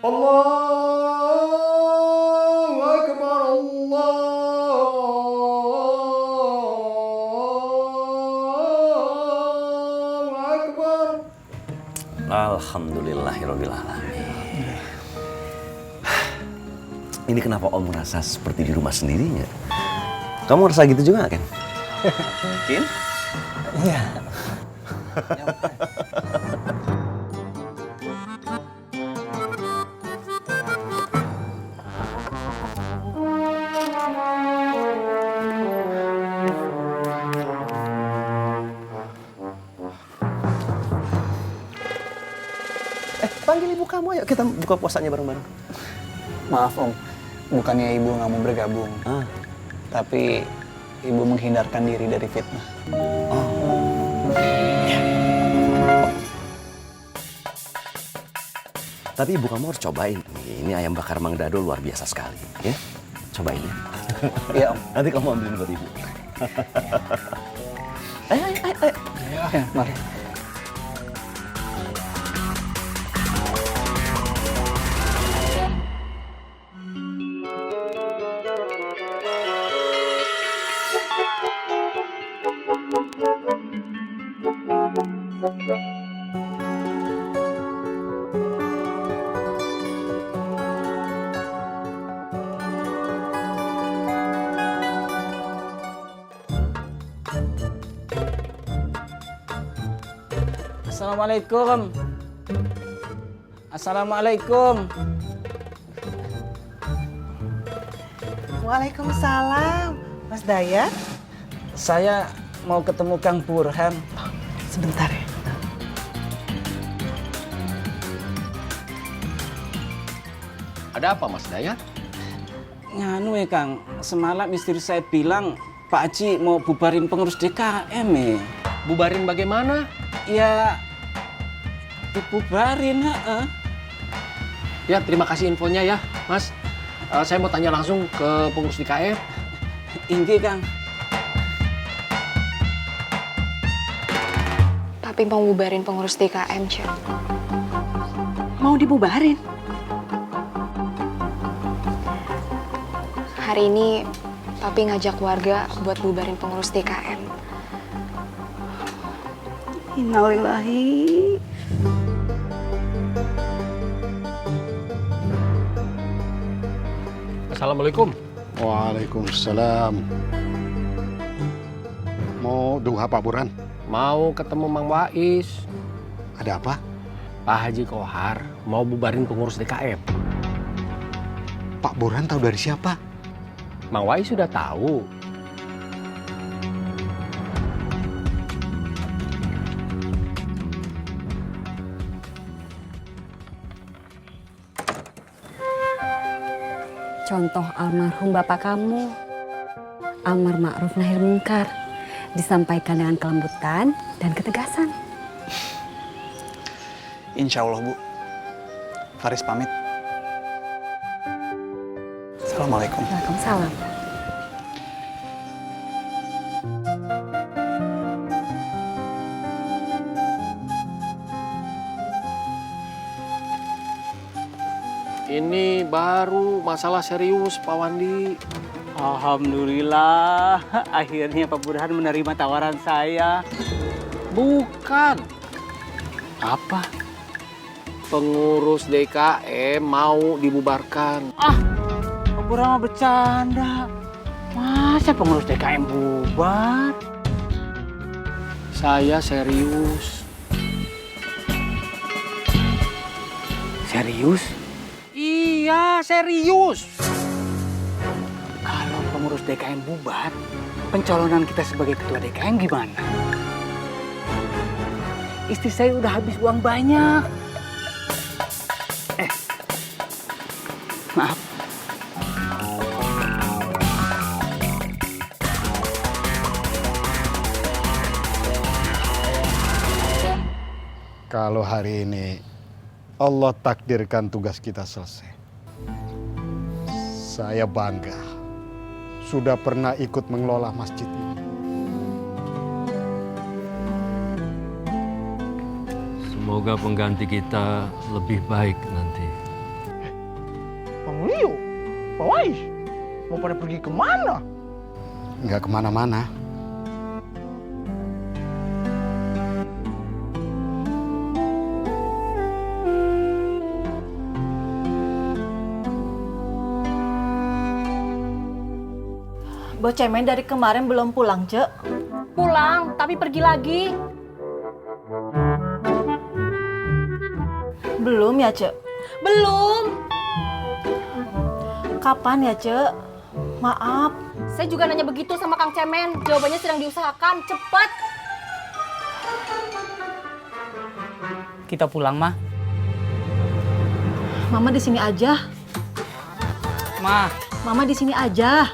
Allahu Akbar, Allahu Akbar. Alhamdulillahirabbil alamin. Ini kenapa Om merasa seperti di rumah sendirinya? Kamu ngerasa gitu juga Ken? Ken? Iya. Panggil ibu kamu, ayo kita buka puasanya bareng-bareng. Maaf Om, bukannya ibu nggak mau bergabung, tapi ibu menghindarkan diri dari fitnah. Tapi ibu kamu harus cobain. Ini ayam bakar Mang Dado luar biasa sekali, ya. Cobain ya. Iya Om. Nanti kamu ambilin buat ibu. Ayo. Ya, mari. Assalamualaikum. Assalamualaikum. Waalaikumsalam. Mas Dayat? Saya mau ketemu Kang Burhan. Sebentar ya. Ada apa Mas Dayat? Nganu ya Kang, semalam istri saya bilang Pak Haji mau bubarin pengurus DKM ya. Bubarin bagaimana? Ya, dibubarin, heeh. Ya, terima kasih infonya ya, Mas. Saya mau tanya langsung ke pengurus DKM. Inggih, Kang. Papi mau bubarin pengurus DKM, Cek. Mau dibubarin? Hari ini Papi ngajak warga buat bubarin pengurus DKM. Innalillahi. Assalamualaikum. Waalaikumsalam. Mau duha Pak Burhan? Mau ketemu Mang Wais. Ada apa? Pak Haji Kohar mau bubarin pengurus DKM. Pak Burhan tahu dari siapa? Mang Wais sudah tahu. Contoh almarhum bapak kamu, amar ma'ruf nahi mungkar, disampaikan dengan kelembutan dan ketegasan. Insya Allah Bu. Faris pamit. Assalamualaikum. Waalaikumsalam. Ini baru masalah serius Pak Wandi. Alhamdulillah, akhirnya Pak Burhan menerima tawaran saya. Bukan. Apa? Pengurus DKM mau dibubarkan. Pak Burhan mah bercanda. Masa pengurus DKM bubar? Saya serius. Serius? Iya, serius. Kalau pengurus DKM bubar, pencalonan kita sebagai ketua DKM gimana? Istri saya udah habis uang banyak. Maaf. Kalau hari ini Allah takdirkan tugas kita selesai. Saya bangga sudah pernah ikut mengelola masjid ini. Semoga pengganti kita lebih baik nanti. Rio, Pak Wais, mau pada pergi kemana? Nggak kemana-mana. Bos Cemen dari kemarin belum pulang, Cek. Pulang, tapi pergi lagi. Belum ya, Cek? Belum. Kapan ya, Cek? Maaf. Saya juga nanya begitu sama Kang Cemen. Jawabannya sedang diusahakan. Cepat. Kita pulang, Mah. Mama di sini aja. Mah. Mama di sini aja.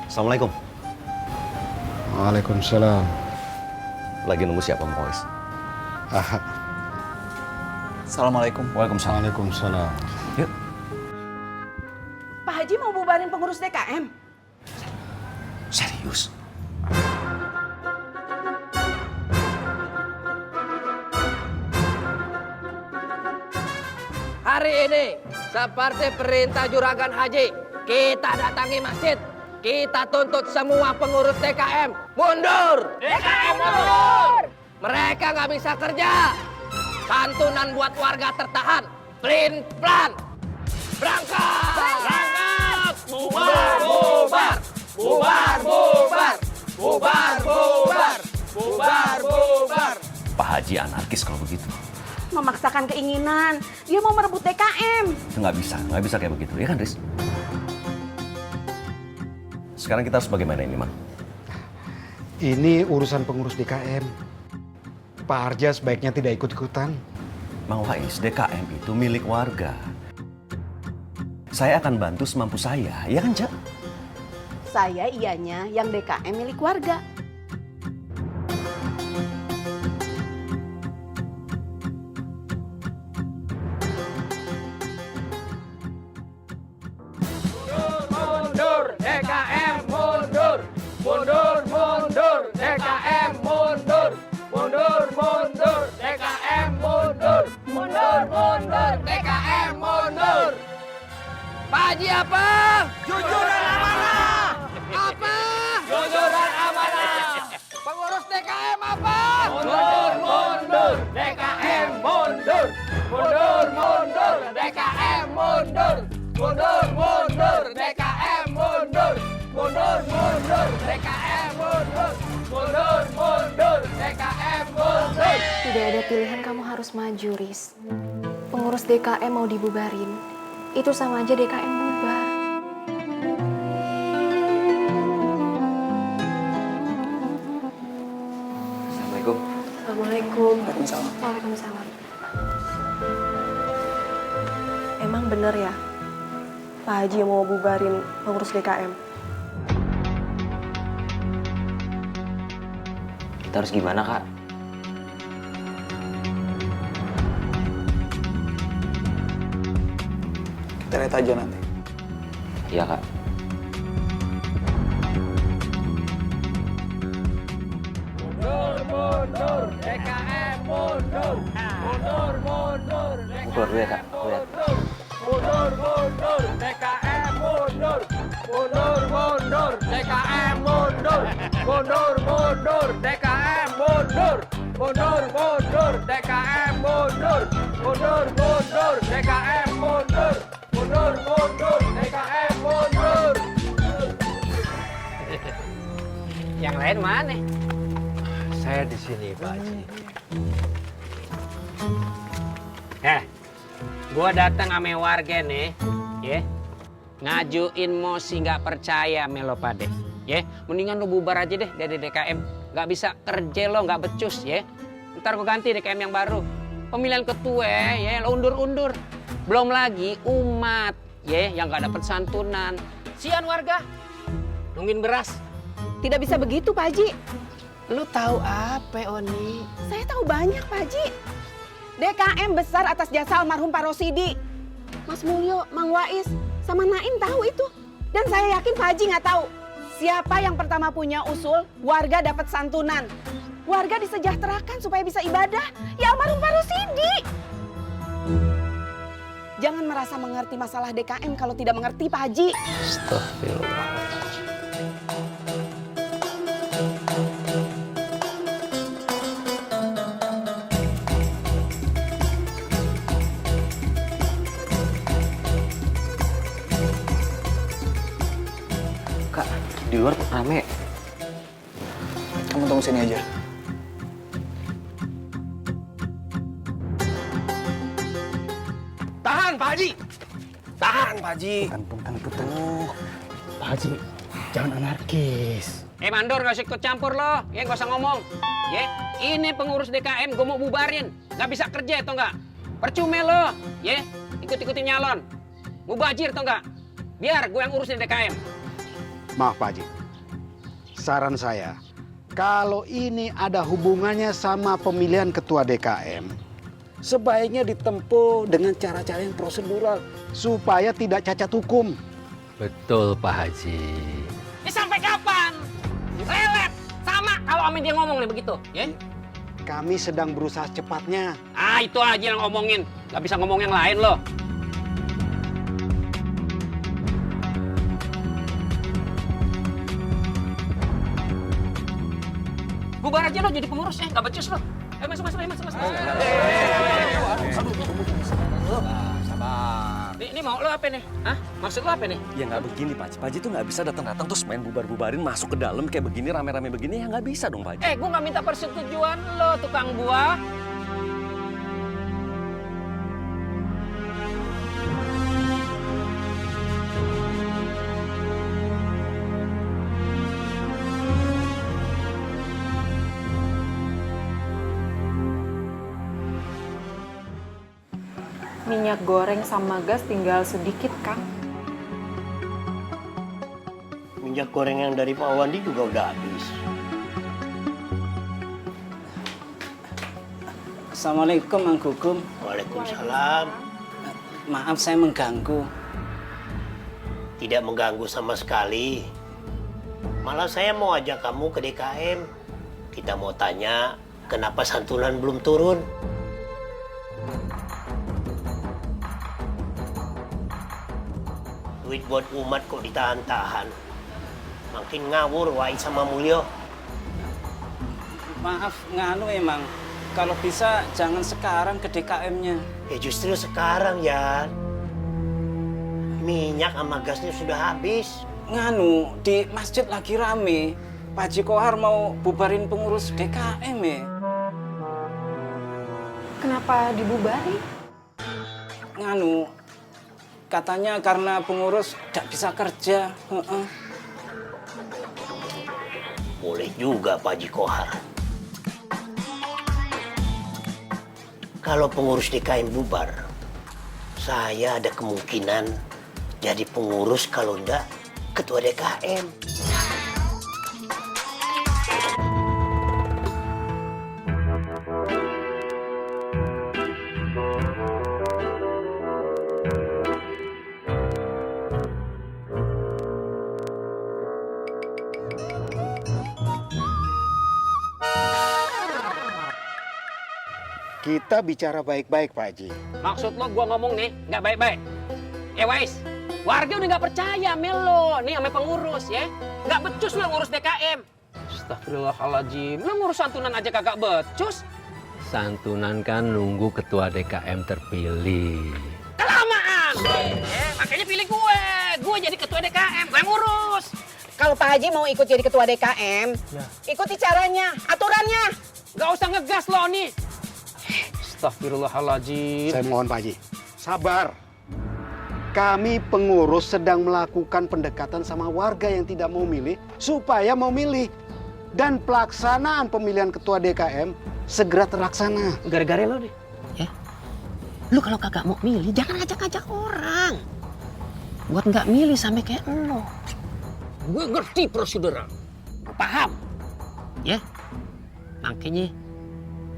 Assalamualaikum. Waalaikumsalam. Lagi nunggu siapa, Pak Wais? Assalamualaikum. Waalaikumsalam. Yuk. Pak Haji mau bubarin pengurus DKM? Serius? Hari ini, seperti perintah Juragan Haji, kita datangi masjid. Kita tuntut semua pengurus DKM mundur. DKM mundur. Mereka nggak bisa kerja. Santunan buat warga tertahan. Plin plan. Berangkat. Berangkat. Bubar, bubar. Bubar, bubar. Bubar, bubar. Bubar, bubar. Pak Haji anarkis kalau begitu. Memaksakan keinginan. Dia mau merebut DKM. Itu nggak bisa kayak begitu, ya kan, Riz? Sekarang kita harus bagaimana ini, Mang? Ini urusan pengurus DKM. Pak Harja sebaiknya tidak ikut-ikutan. Mang Wais, DKM itu milik warga. Saya akan bantu semampu saya, ya kan, Cak? Saya iyanya yang DKM milik warga. Mundur, DKM mundur. Mundur, mundur, DKM mundur. Mundur, mundur, DKM mundur. Mundur, mundur, DKM mundur. Pak Haji apa? Jujur dan amanah. Apa? Jujur dan amanah. Pengurus DKM apa? Mundur, mundur, DKM mundur. Mundur, mundur, DKM mundur. Mundur, mundur, DKM mundur. Mundur, mundur, DKM mundur. Mundur, mundur, DKM mundur. Tidak ada pilihan, kamu harus maju, Riz. Pengurus DKM mau dibubarin, itu sama aja DKM bubar. Assalamualaikum. Assalamualaikum. Waalaikumsalam. Waalaikumsalam. Emang bener ya, Pak Haji mau bubarin pengurus DKM? Kita harus gimana, Kak? Kita lihat aja nanti. Iya, Kak. Mundur, mundur, DKM mundur. Mundur, mundur, Mundur dulu ya, Kak. Lihat. mundur, mundur, DKM mundur. Mundur, mundur, DKM mundur. Mundur, mundur, DKM mundur. Mundur, mundur, DKM mundur. Mundur, mundur, DKM mundur. Mundur, mundur, DKM mundur. Yang lain mana? Saya di sini, Pak Haji. Gua datang ame warga nih, ya. Ngajuin mosi nggak percaya melo pade, ya. Mendingan lo bubar aja deh dari DKM. Nggak bisa kerja lo, nggak becus, ya. Ntar gua ganti DKM yang baru. Pemilihan ketua, ya, lo undur-undur. Belum lagi umat, ya, yang nggak dapet santunan. Sian warga, nungguin beras. Tidak bisa begitu, Pak Haji. Lu tahu apa, Oni? Saya tahu banyak, Pak Haji. DKM besar atas jasa almarhum Pak Rosidi. Mas Mulyo, Mang Wais, sama Naim tahu itu. Dan saya yakin Pak Haji nggak tahu. Siapa yang pertama punya usul warga dapat santunan? Warga disejahterakan supaya bisa ibadah. Ya almarhum Pak Rosidi. Jangan merasa mengerti masalah DKM kalau tidak mengerti Pak Haji. Astagfirullah. Kak, di luar rame. Kamu tunggu sini aja. Tahan, Pak Haji! Tahan, Pak Haji! Pak Haji, jangan anarkis. Mandor gak usah ikut campur lo, ya gak usah ngomong. Ya, ini pengurus DKM gue mau bubarin, gak bisa kerja atau enggak? Percuma lo, ya, ikut-ikutin nyalon. Mubazir atau enggak? Biar gue yang urusin DKM. Maaf Pak Haji, saran saya, kalau ini ada hubungannya sama pemilihan ketua DKM, sebaiknya ditempuh dengan cara-cara yang prosedural supaya tidak cacat hukum. Betul, Pak Haji. Ini sampai kapan? Lelet, sama kalau Amin dia ngomong nih begitu, ya? Kami sedang berusaha cepatnya. Ah, itu aja yang ngomongin, gak bisa ngomong yang lain lo. Bubar aja lo jadi pengurus ya, gak becus lo. Masuk. Ini mau lo apa nih? Hah? Maksud lo apa nih? Ya nggak begini Pak Haji. Pak Haji tuh nggak bisa datang-datang terus main bubar-bubarin masuk ke dalam kayak begini rame-rame begini, ya nggak bisa dong Pak Haji. Gue nggak minta persetujuan lo, tukang buah. Minyak goreng sama gas tinggal sedikit, Kang. Minyak goreng yang dari Pak Wandi juga udah habis. Assalamualaikum, Mang Gugum. Waalaikumsalam. Maaf saya mengganggu. Tidak mengganggu sama sekali. Malah saya mau ajak kamu ke DKM. Kita mau tanya kenapa santunan belum turun. Duit buat umat kok ditahan-tahan. Makin ngawur Wai sama Mulyo. Maaf, nganu emang. Kalau bisa jangan sekarang ke DKM-nya. Ya justru sekarang ya. Minyak sama gasnya sudah habis. Nganu, di masjid lagi rame. Pak Haji Kohar mau bubarin pengurus DKM ya. Kenapa dibubarin? Nganu, katanya karena pengurus tidak bisa kerja. Boleh juga Pak Haji Kohar. Kalau pengurus DKM bubar, saya ada kemungkinan jadi pengurus, kalau enggak ketua DKM. Kita bicara baik-baik, Pak Haji. Maksud lo gua ngomong nih nggak baik-baik? Wais, warga udah nggak percaya Melo nih sama pengurus ya. Nggak becus lo ngurus DKM. Astagfirullahaladzim. Lo ngurus santunan aja kagak becus. Santunan kan nunggu ketua DKM terpilih. Kelamaan. Makanya pilih gue. Gue jadi ketua DKM, gue yang ngurus. Kalau Pak Haji mau ikut jadi ketua DKM, ikuti caranya, aturannya. Nggak usah ngegas lo nih. Astagfirullahaladzim. Saya mohon Pak Haji, sabar. Kami pengurus sedang melakukan pendekatan sama warga yang tidak mau milih, supaya mau milih. Dan pelaksanaan pemilihan ketua DKM segera terlaksana. Gara-gara lo deh. Ya. Lu kalau kagak mau milih, jangan ajak-ajak orang. Buat nggak milih sampai kayak lo. Gue ngerti prosedural. Gue paham. Ya. Makanya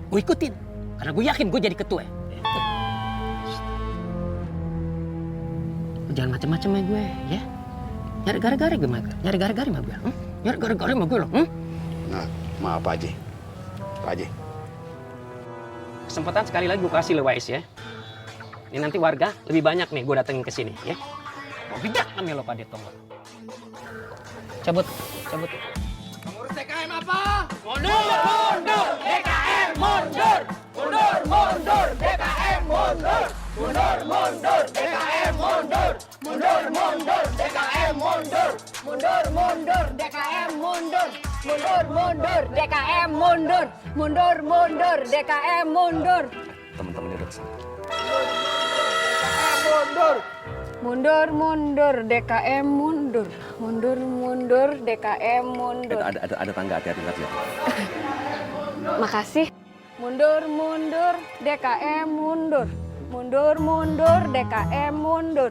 gue ikutin. Karena gue yakin gue jadi ketua. Lu jangan macam-macam sama gue, ya. Nyari gara-gara sama gue. Nyari gara-gara sama gue. Nyari gara-gara sama gue loh. Nah, maaf Pak Haji. Pak Haji. Kesempatan sekali lagi gue kasih lo Wais ya. Ini nanti warga lebih banyak nih gue datengin ke sini ya. Mau bidak namanya lo Pak Detonggo. Cabut. Pengurus DKM apa? Mundur, DKM mundur. Mundur, DKM mundur. Mundur, DKM mundur. Mundur, DKM mundur. Mundur, DKM mundur. Mundur, DKM mundur. Mundur, DKM mundur. Teman-teman udah kesana. Mundur, DKM mundur. Mundur, DKM mundur. Ada tangga, hati-hati ya. Makasih. Mundur, DKM mundur. Mundur, DKM mundur.